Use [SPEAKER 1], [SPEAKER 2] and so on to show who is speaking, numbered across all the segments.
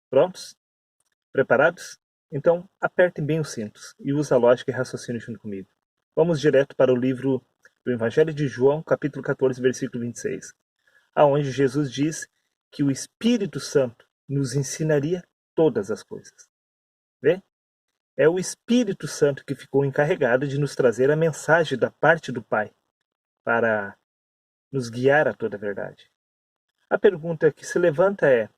[SPEAKER 1] Prontos? Preparados? Então, apertem bem os cintos e use a lógica e raciocínio junto comigo. Vamos direto para o livro do Evangelho de João, capítulo 14, versículo 26, aonde Jesus diz que o Espírito Santo nos ensinaria todas as coisas. Vê? É o Espírito Santo que ficou encarregado de nos trazer a mensagem da parte do Pai, para nos guiar a toda a verdade. A pergunta que se levanta é: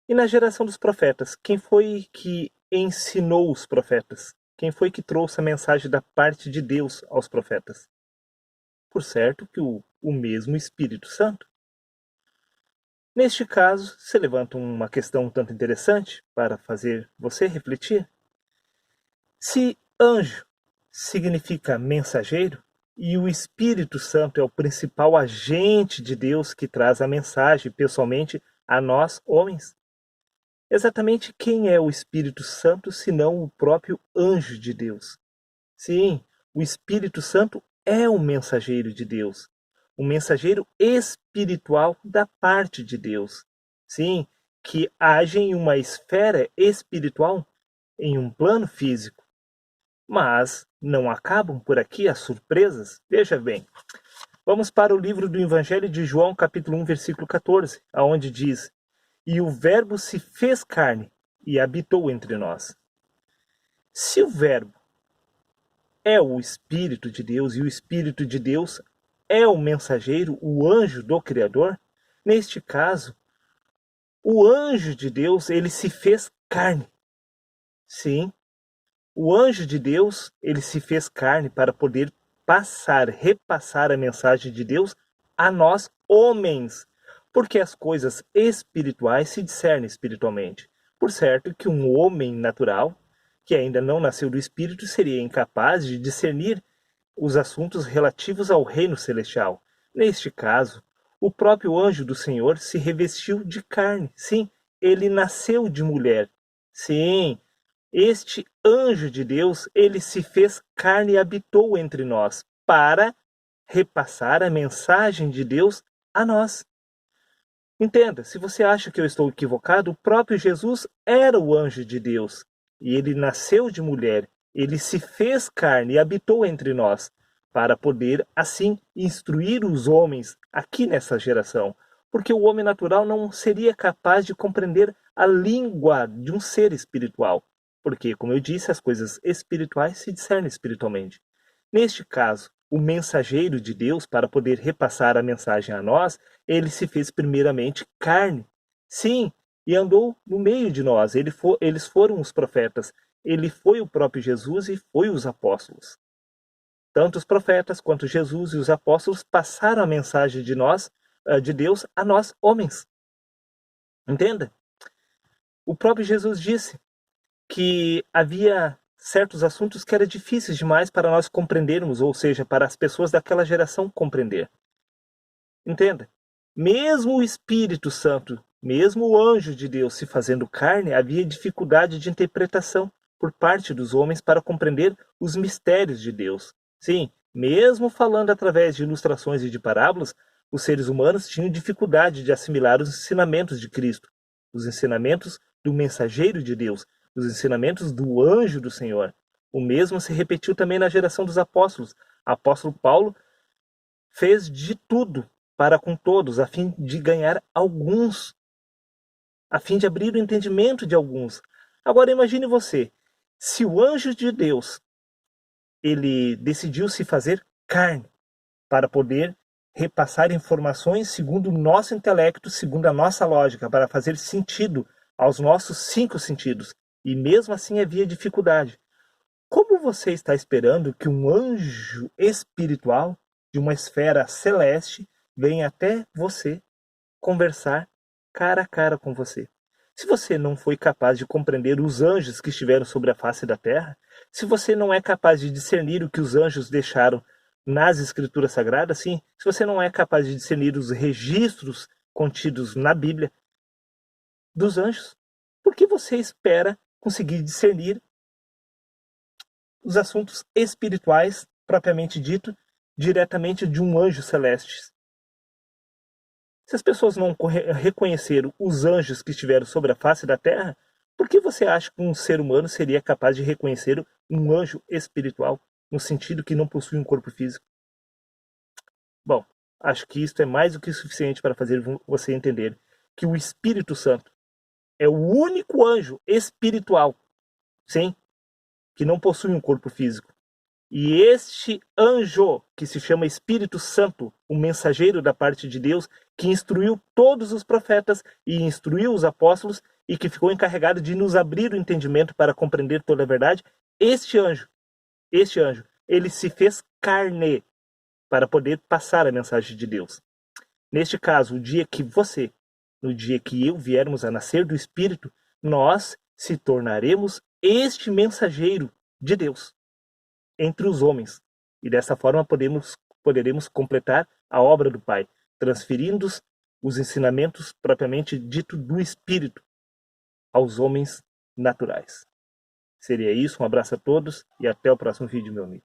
[SPEAKER 1] e na geração dos profetas, quem foi que ensinou os profetas? Quem foi que trouxe a mensagem da parte de Deus aos profetas? Por certo que o mesmo Espírito Santo. Neste caso, se levanta uma questão um tanto interessante para fazer você refletir. Se anjo significa mensageiro, e o Espírito Santo é o principal agente de Deus que traz a mensagem pessoalmente a nós, homens, exatamente quem é o Espírito Santo, senão o próprio anjo de Deus? Sim, o Espírito Santo é um mensageiro de Deus, um mensageiro espiritual da parte de Deus. Sim, que age em uma esfera espiritual, em um plano físico. Mas não acabam por aqui as surpresas. Veja bem, vamos para o livro do Evangelho de João, capítulo 1, versículo 14, aonde diz: e o Verbo se fez carne e habitou entre nós. Se o Verbo é o Espírito de Deus e o Espírito de Deus é o mensageiro, o anjo do Criador, neste caso, o anjo de Deus, ele se fez carne. Sim, o anjo de Deus, ele se fez carne para poder repassar a mensagem de Deus a nós, homens, porque as coisas espirituais se discernem espiritualmente. Por certo que um homem natural, que ainda não nasceu do Espírito, seria incapaz de discernir os assuntos relativos ao reino celestial. Neste caso, o próprio anjo do Senhor se revestiu de carne. Sim, ele nasceu de mulher. Sim, este anjo de Deus, ele se fez carne e habitou entre nós para repassar a mensagem de Deus a nós. Entenda, se você acha que eu estou equivocado, o próprio Jesus era o anjo de Deus. E ele nasceu de mulher, ele se fez carne e habitou entre nós, para poder, assim, instruir os homens aqui nessa geração. Porque o homem natural não seria capaz de compreender a língua de um ser espiritual. Porque, como eu disse, as coisas espirituais se discernem espiritualmente. Neste caso, o mensageiro de Deus, para poder repassar a mensagem a nós, ele se fez primeiramente carne. Sim, e andou no meio de nós. Eles foram os profetas. Ele foi o próprio Jesus e foi os apóstolos. Tanto os profetas quanto Jesus e os apóstolos passaram a mensagem de Deus a nós, homens. Entenda? O próprio Jesus disse que havia certos assuntos que eram difíceis demais para nós compreendermos, ou seja, para as pessoas daquela geração compreender. Entenda? Mesmo o Espírito Santo, mesmo o anjo de Deus se fazendo carne, havia dificuldade de interpretação por parte dos homens para compreender os mistérios de Deus. Sim, mesmo falando através de ilustrações e de parábolas, os seres humanos tinham dificuldade de assimilar os ensinamentos de Cristo, os ensinamentos do mensageiro de Deus, os ensinamentos do anjo do Senhor. O mesmo se repetiu também na geração dos apóstolos. O apóstolo Paulo fez de tudo para com todos, a fim de ganhar alguns, a fim de abrir o entendimento de alguns. Agora imagine você, se o anjo de Deus, ele decidiu se fazer carne para poder repassar informações segundo o nosso intelecto, segundo a nossa lógica, para fazer sentido aos nossos 5 sentidos. E mesmo assim havia dificuldade. Como você está esperando que um anjo espiritual de uma esfera celeste venha até você conversar cara a cara com você? Se você não foi capaz de compreender os anjos que estiveram sobre a face da terra, se você não é capaz de discernir o que os anjos deixaram nas escrituras sagradas, sim, se você não é capaz de discernir os registros contidos na Bíblia dos anjos, por que você espera conseguir discernir os assuntos espirituais, propriamente dito, diretamente de um anjo celeste? Se as pessoas não reconheceram os anjos que estiveram sobre a face da terra, por que você acha que um ser humano seria capaz de reconhecer um anjo espiritual, no sentido que não possui um corpo físico? Bom, acho que isto é mais do que suficiente para fazer você entender que o Espírito Santo é o único anjo espiritual, sim, que não possui um corpo físico. E este anjo, que se chama Espírito Santo, o mensageiro da parte de Deus, que instruiu todos os profetas e instruiu os apóstolos e que ficou encarregado de nos abrir o entendimento para compreender toda a verdade, este anjo, ele se fez carne para poder passar a mensagem de Deus. Neste caso, no dia que eu viermos a nascer do Espírito, nós se tornaremos este mensageiro de Deus entre os homens. E dessa forma poderemos completar a obra do Pai, transferindo os ensinamentos propriamente dito do Espírito aos homens naturais. Seria isso, um abraço a todos e até o próximo vídeo, meu amigo.